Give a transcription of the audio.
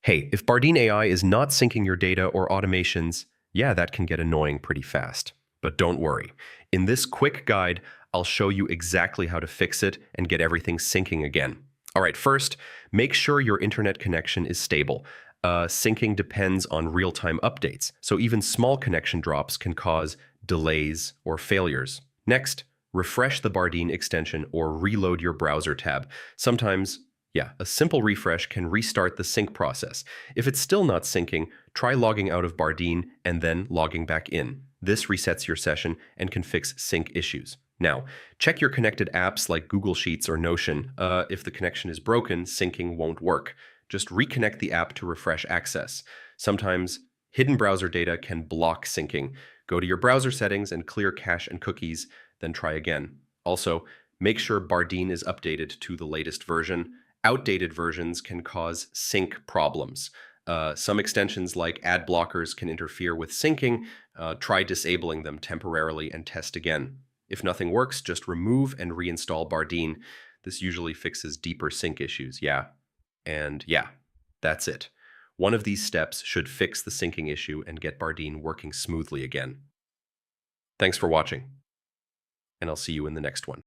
Hey, if Bardeen AI is not syncing your data or automations, yeah, that can get annoying pretty fast. But don't worry. In this quick guide, I'll show you exactly how to fix it and get everything syncing again. All right, first, make sure your internet connection is stable. Syncing depends on real-time updates, so even small connection drops can cause delays or failures. Next, refresh the Bardeen extension or reload your browser tab. Sometimes a simple refresh can restart the sync process. If it's still not syncing, try logging out of Bardeen and then logging back in. This resets your session and can fix sync issues. Now, check your connected apps like Google Sheets or Notion. If the connection is broken, syncing won't work. Just reconnect the app to refresh access. Sometimes hidden browser data can block syncing. Go to your browser settings and clear cache and cookies, then try again. Also, make sure Bardeen is updated to the latest version. Outdated versions can cause sync problems. Some extensions like ad blockers can interfere with syncing. Try disabling them temporarily and test again. If nothing works, just remove and reinstall Bardeen. This usually fixes deeper sync issues, yeah, that's it. One of these steps should fix the syncing issue and get Bardeen working smoothly again. Thanks for watching, and I'll see you in the next one.